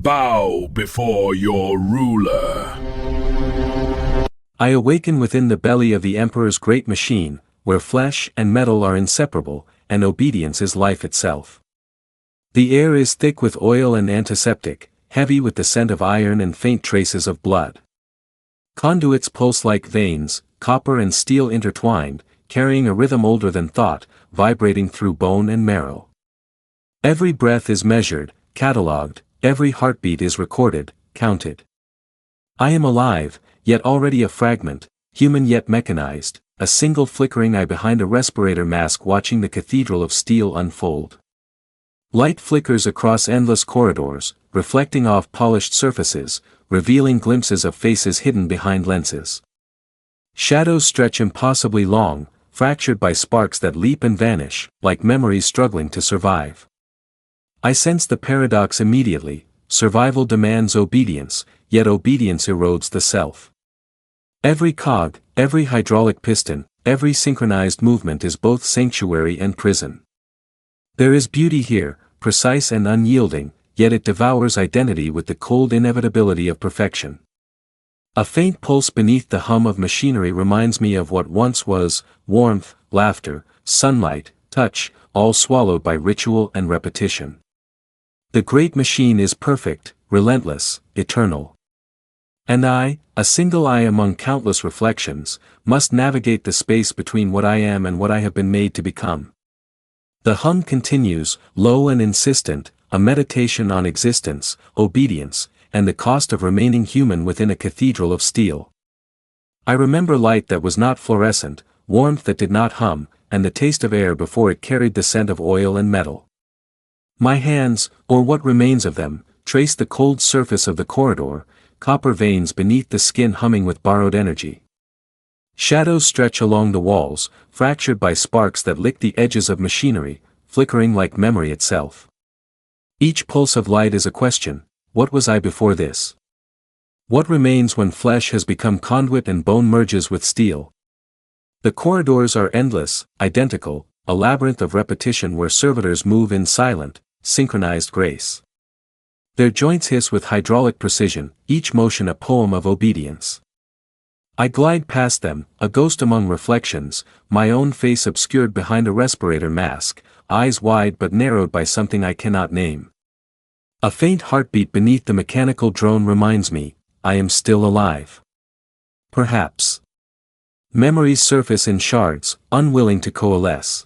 bow before your ruler. I awaken within the belly of the Emperor's great machine, where flesh and metal are inseparable, and obedience is life itself. The air is thick with oil and antiseptic, heavy with the scent of iron and faint traces of blood. Conduits pulse like veins, copper and steel intertwined, carrying a rhythm older than thought, vibrating through bone and marrow. Every breath is measured, catalogued, every heartbeat is recorded, counted. I am alive, yet already a fragment, human yet mechanized, a single flickering eye behind a respirator mask watching the cathedral of steel unfold. Light flickers across endless corridors, reflecting off polished surfaces, revealing glimpses of faces hidden behind lenses. Shadows stretch impossibly long, fractured by sparks that leap and vanish, like memories struggling to survive. I sense the paradox immediately: survival demands obedience, yet obedience erodes the self. Every cog, every hydraulic piston, every synchronized movement is both sanctuary and prison. There is beauty here, precise and unyielding, yet it devours identity with the cold inevitability of perfection. A faint pulse beneath the hum of machinery reminds me of what once was: warmth, laughter, sunlight, touch, all swallowed by ritual and repetition. The great machine is perfect, relentless, eternal. And I, a single eye among countless reflections, must navigate the space between what I am and what I have been made to become. The hum continues, low and insistent, a meditation on existence, obedience, and the cost of remaining human within a cathedral of steel. I remember light that was not fluorescent, warmth that did not hum, and the taste of air before it carried the scent of oil and metal. My hands, or what remains of them, trace the cold surface of the corridor, copper veins beneath the skin humming with borrowed energy. Shadows stretch along the walls, fractured by sparks that lick the edges of machinery, flickering like memory itself. Each pulse of light is a question: what was I before this? What remains when flesh has become conduit and bone merges with steel? The corridors are endless, identical, a labyrinth of repetition where servitors move in silent, synchronized grace. Their joints hiss with hydraulic precision, each motion a poem of obedience. I glide past them, a ghost among reflections, my own face obscured behind a respirator mask, eyes wide but narrowed by something I cannot name. A faint heartbeat beneath the mechanical drone reminds me, I am still alive. Perhaps. Memories surface in shards, unwilling to coalesce.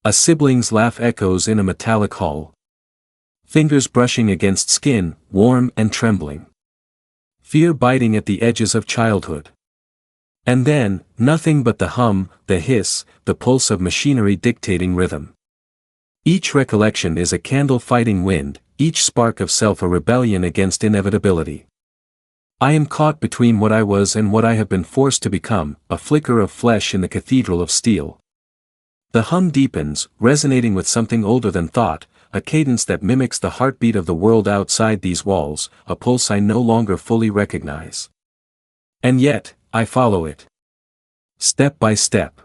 A sibling's laugh echoes in a metallic hall. Fingers brushing against skin, warm and trembling. Fear biting at the edges of childhood. And then, nothing but the hum, the hiss, the pulse of machinery dictating rhythm. Each recollection is a candle fighting wind, each spark of self a rebellion against inevitability. I am caught between what I was and what I have been forced to become, a flicker of flesh in the cathedral of steel. The hum deepens, resonating with something older than thought, a cadence that mimics the heartbeat of the world outside these walls, a pulse I no longer fully recognize. And yet, I follow it. Step by step.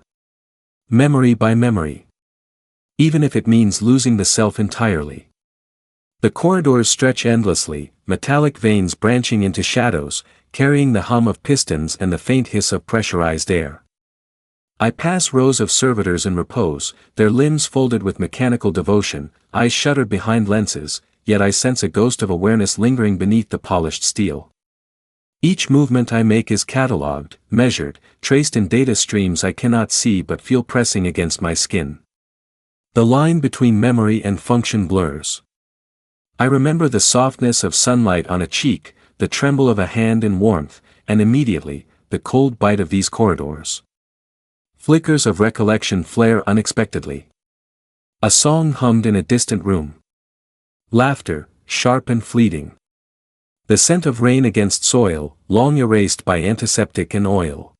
Memory by memory. Even if it means losing the self entirely. The corridors stretch endlessly, metallic veins branching into shadows, carrying the hum of pistons and the faint hiss of pressurized air. I pass rows of servitors in repose, their limbs folded with mechanical devotion, eyes shuttered behind lenses, yet I sense a ghost of awareness lingering beneath the polished steel. Each movement I make is catalogued, measured, traced in data streams I cannot see but feel pressing against my skin. The line between memory and function blurs. I remember the softness of sunlight on a cheek, the tremble of a hand in warmth, and immediately, the cold bite of these corridors. Flickers of recollection flare unexpectedly. A song hummed in a distant room. Laughter, sharp and fleeting. The scent of rain against soil, long erased by antiseptic and oil.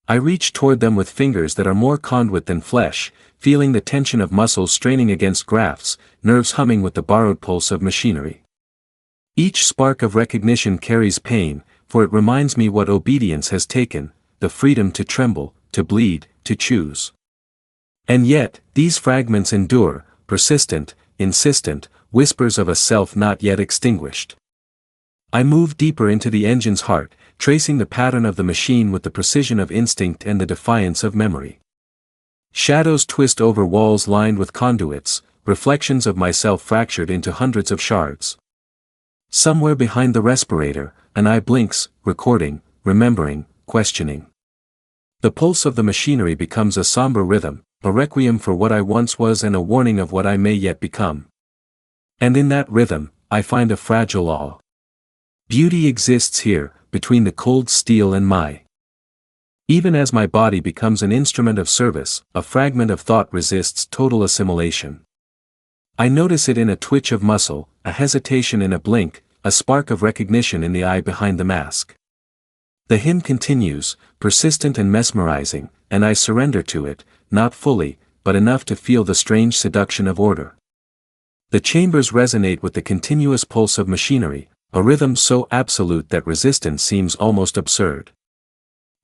I reach toward them with fingers that are more conduit than flesh, feeling the tension of muscles straining against grafts, nerves humming with the borrowed pulse of machinery. Each spark of recognition carries pain, for it reminds me what obedience has taken, the freedom to tremble, to bleed, to choose. And yet, these fragments endure, persistent, insistent, whispers of a self not yet extinguished. I move deeper into the engine's heart, tracing the pattern of the machine with the precision of instinct and the defiance of memory. Shadows twist over walls lined with conduits, reflections of myself fractured into hundreds of shards. Somewhere behind the respirator, an eye blinks, recording, remembering, questioning. The pulse of the machinery becomes a somber rhythm, a requiem for what I once was and a warning of what I may yet become. And in that rhythm, I find a fragile awe. Beauty exists here, between the cold steel and my. Even as my body becomes an instrument of service, a fragment of thought resists total assimilation. I notice it in a twitch of muscle, a hesitation in a blink, a spark of recognition in the eye behind the mask. The hymn continues, persistent and mesmerizing, and I surrender to it, not fully, but enough to feel the strange seduction of order. The chambers resonate with the continuous pulse of machinery, a rhythm so absolute that resistance seems almost absurd.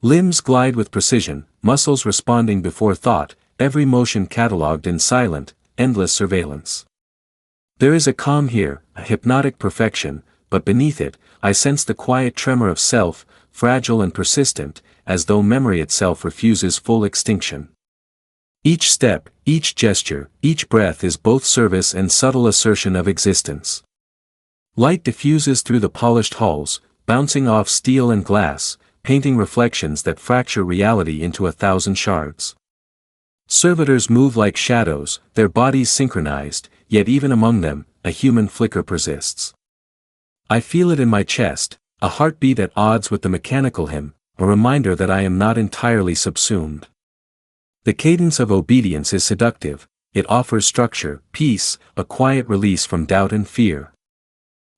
Limbs glide with precision, muscles responding before thought, every motion catalogued in silent, endless surveillance. There is a calm here, a hypnotic perfection, but beneath it, I sense the quiet tremor of self, fragile and persistent, as though memory itself refuses full extinction. Each step, each gesture, each breath is both service and subtle assertion of existence. Light diffuses through the polished halls, bouncing off steel and glass, painting reflections that fracture reality into 1,000 shards. Servitors move like shadows, their bodies synchronized, yet even among them, a human flicker persists. I feel it in my chest, a heartbeat at odds with the mechanical hymn, a reminder that I am not entirely subsumed. The cadence of obedience is seductive, it offers structure, peace, a quiet release from doubt and fear.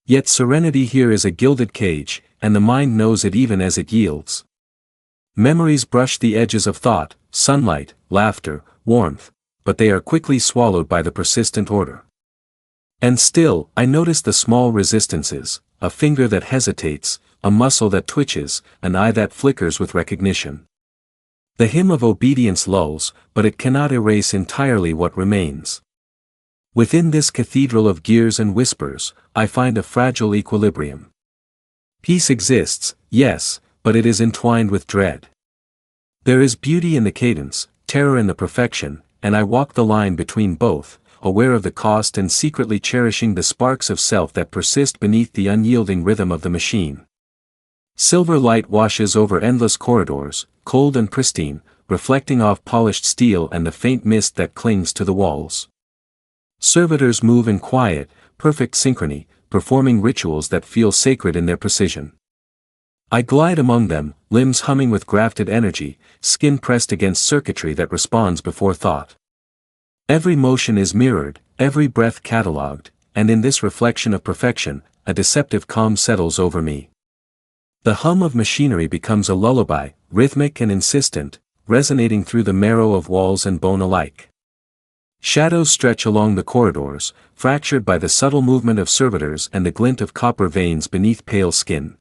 Yet serenity here is a gilded cage, and the mind knows it even as it yields. Memories brush the edges of thought, sunlight, laughter, warmth, but they are quickly swallowed by the persistent order. And still, I notice the small resistances, a finger that hesitates, a muscle that twitches, an eye that flickers with recognition. The hymn of obedience lulls, but it cannot erase entirely what remains. Within this cathedral of gears and whispers, I find a fragile equilibrium. Peace exists, yes, but it is entwined with dread. There is beauty in the cadence, terror in the perfection, and I walk the line between both, aware of the cost and secretly cherishing the sparks of self that persist beneath the unyielding rhythm of the machine. Silver light washes over endless corridors, cold and pristine, reflecting off polished steel and the faint mist that clings to the walls. Servitors move in quiet, perfect synchrony, performing rituals that feel sacred in their precision. I glide among them, limbs humming with grafted energy, skin pressed against circuitry that responds before thought. Every motion is mirrored, every breath catalogued, and in this reflection of perfection, a deceptive calm settles over me. The hum of machinery becomes a lullaby, rhythmic and insistent, resonating through the marrow of walls and bone alike. Shadows stretch along the corridors, fractured by the subtle movement of servitors and the glint of copper veins beneath pale skin.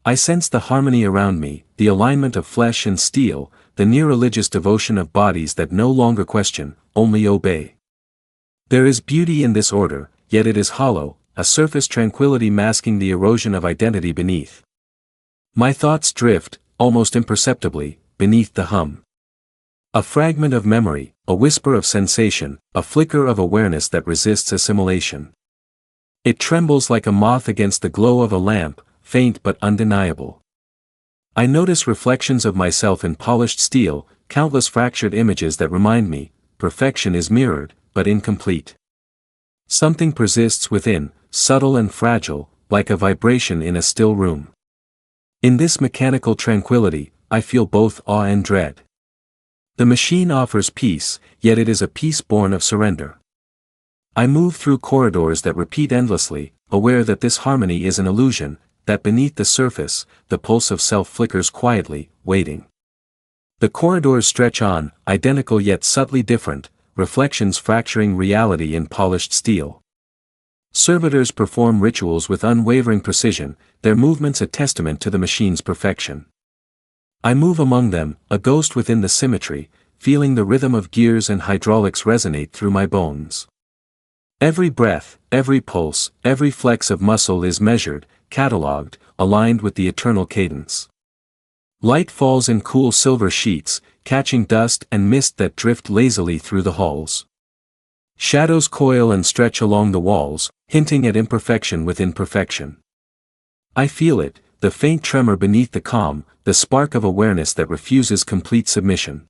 I sense the harmony around me, the alignment of flesh and steel, the near-religious devotion of bodies that no longer question, only obey. There is beauty in this order, yet it is hollow, a surface tranquility masking the erosion of identity beneath. My thoughts drift, almost imperceptibly, beneath the hum. A fragment of memory, a whisper of sensation, a flicker of awareness that resists assimilation. It trembles like a moth against the glow of a lamp, faint but undeniable. I notice reflections of myself in polished steel, countless fractured images that remind me, perfection is mirrored, but incomplete. Something persists within, subtle and fragile, like a vibration in a still room. In this mechanical tranquility, I feel both awe and dread. The machine offers peace, yet it is a peace born of surrender. I move through corridors that repeat endlessly, aware that this harmony is an illusion, that beneath the surface, the pulse of self flickers quietly, waiting. The corridors stretch on, identical yet subtly different, reflections fracturing reality in polished steel. Servitors perform rituals with unwavering precision, their movements a testament to the machine's perfection. I move among them, a ghost within the symmetry, feeling the rhythm of gears and hydraulics resonate through my bones. Every breath, every pulse, every flex of muscle is measured, catalogued, aligned with the eternal cadence. Light falls in cool silver sheets, catching dust and mist that drift lazily through the halls. Shadows coil and stretch along the walls, hinting at imperfection within perfection. I feel it, the faint tremor beneath the calm, the spark of awareness that refuses complete submission.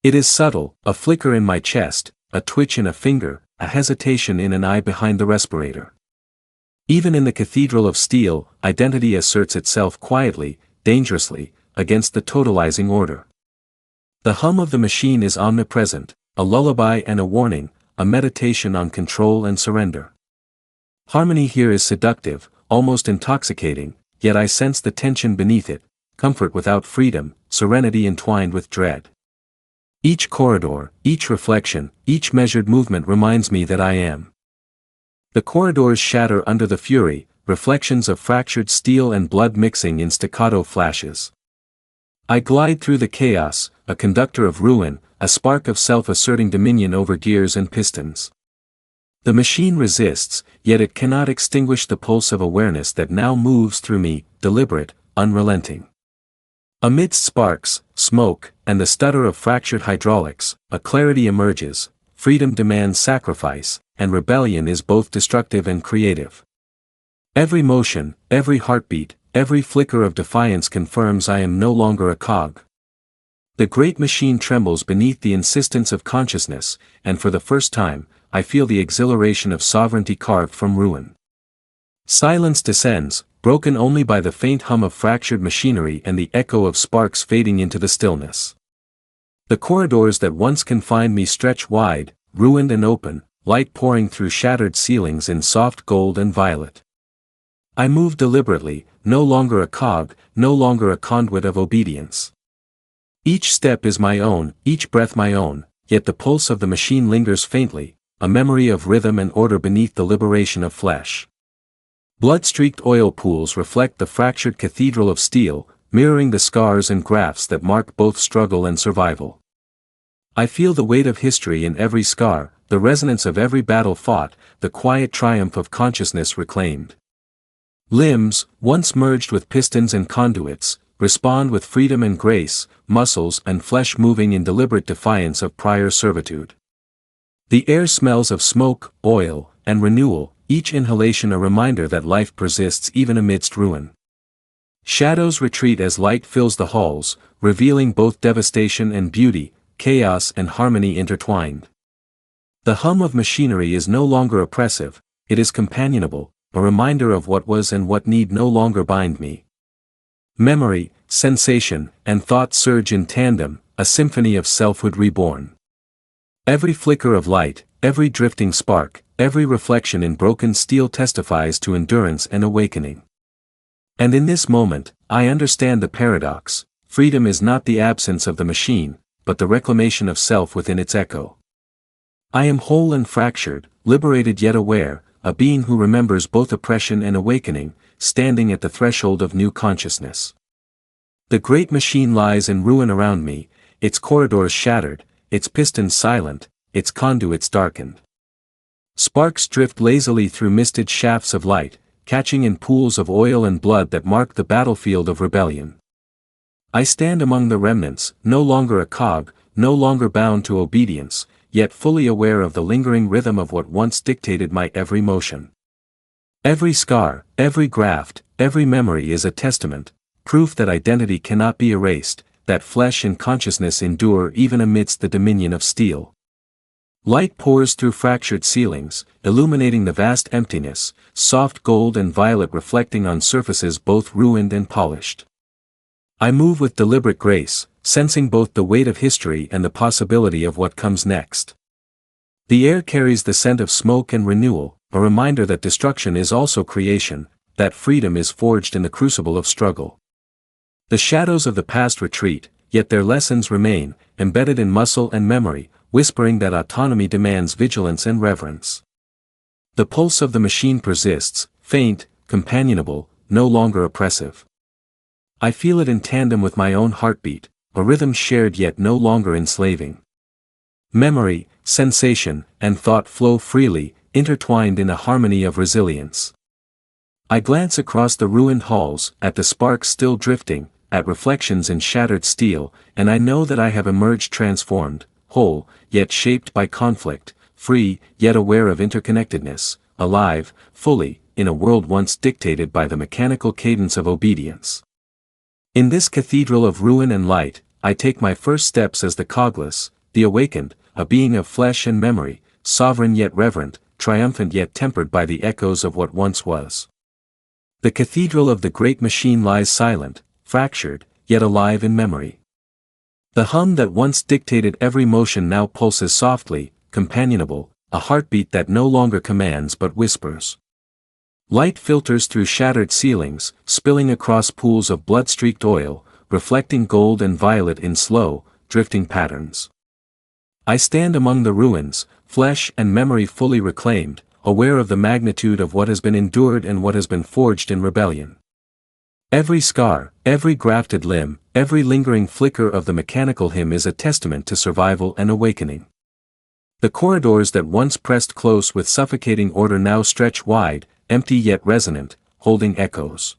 It is subtle, a flicker in my chest, a twitch in a finger, a hesitation in an eye behind the respirator. Even in the cathedral of steel, identity asserts itself quietly, dangerously, against the totalizing order. The hum of the machine is omnipresent, a lullaby and a warning, a meditation on control and surrender. Harmony here is seductive, almost intoxicating, yet I sense the tension beneath it, comfort without freedom, serenity entwined with dread. Each corridor, each reflection, each measured movement reminds me that I am. The corridors shatter under the fury, reflections of fractured steel and blood mixing in staccato flashes. I glide through the chaos, a conductor of ruin, a spark of self-asserting dominion over gears and pistons. The machine resists, yet it cannot extinguish the pulse of awareness that now moves through me, deliberate, unrelenting. Amidst sparks, smoke, and the stutter of fractured hydraulics, a clarity emerges. Freedom demands sacrifice, and rebellion is both destructive and creative. Every motion, every heartbeat, every flicker of defiance confirms I am no longer a cog. The great machine trembles beneath the insistence of consciousness, and for the first time, I feel the exhilaration of sovereignty carved from ruin. Silence descends, broken only by the faint hum of fractured machinery and the echo of sparks fading into the stillness. The corridors that once confined me stretch wide, ruined and open, light pouring through shattered ceilings in soft gold and violet. I move deliberately, no longer a cog, no longer a conduit of obedience. Each step is my own, each breath my own, yet the pulse of the machine lingers faintly, a memory of rhythm and order beneath the liberation of flesh. Blood-streaked oil pools reflect the fractured cathedral of steel, mirroring the scars and grafts that mark both struggle and survival. I feel the weight of history in every scar, the resonance of every battle fought, the quiet triumph of consciousness reclaimed. Limbs, once merged with pistons and conduits, respond with freedom and grace, muscles and flesh moving in deliberate defiance of prior servitude. The air smells of smoke, oil, and renewal, each inhalation a reminder that life persists even amidst ruin. Shadows retreat as light fills the halls, revealing both devastation and beauty, chaos and harmony intertwined. The hum of machinery is no longer oppressive, it is companionable, a reminder of what was and what need no longer bind me. Memory, sensation, and thought surge in tandem, a symphony of selfhood reborn. Every flicker of light, every drifting spark, every reflection in broken steel testifies to endurance and awakening. And in this moment, I understand the paradox: freedom is not the absence of the machine, but the reclamation of self within its echo. I am whole and fractured, liberated yet aware, a being who remembers both oppression and awakening, standing at the threshold of new consciousness. The great machine lies in ruin around me, its corridors shattered, its pistons silent, its conduits darkened. Sparks drift lazily through misted shafts of light, catching in pools of oil and blood that mark the battlefield of rebellion. I stand among the remnants, no longer a cog, no longer bound to obedience, yet fully aware of the lingering rhythm of what once dictated my every motion. Every scar, every graft, every memory is a testament, proof that identity cannot be erased, that flesh and consciousness endure even amidst the dominion of steel. Light pours through fractured ceilings, illuminating the vast emptiness, soft gold and violet reflecting on surfaces both ruined and polished. I move with deliberate grace, sensing both the weight of history and the possibility of what comes next. The air carries the scent of smoke and renewal, a reminder that destruction is also creation, that freedom is forged in the crucible of struggle. The shadows of the past retreat, yet their lessons remain, embedded in muscle and memory, whispering that autonomy demands vigilance and reverence. The pulse of the machine persists, faint, companionable, no longer oppressive. I feel it in tandem with my own heartbeat, a rhythm shared yet no longer enslaving. Memory, sensation, and thought flow freely, intertwined in a harmony of resilience. I glance across the ruined halls, at the sparks still drifting, at reflections in shattered steel, and I know that I have emerged transformed, whole, yet shaped by conflict, free, yet aware of interconnectedness, alive, fully, in a world once dictated by the mechanical cadence of obedience. In this cathedral of ruin and light, I take my first steps as the cogless, the awakened, a being of flesh and memory, sovereign yet reverent, triumphant yet tempered by the echoes of what once was. The cathedral of the great machine lies silent, fractured, yet alive in memory. The hum that once dictated every motion now pulses softly, companionable, a heartbeat that no longer commands but whispers. Light filters through shattered ceilings, spilling across pools of blood-streaked oil, reflecting gold and violet in slow, drifting patterns. I stand among the ruins, flesh and memory fully reclaimed, aware of the magnitude of what has been endured and what has been forged in rebellion. Every scar, every grafted limb, every lingering flicker of the mechanical hymn is a testament to survival and awakening. The corridors that once pressed close with suffocating order now stretch wide, empty yet resonant, holding echoes.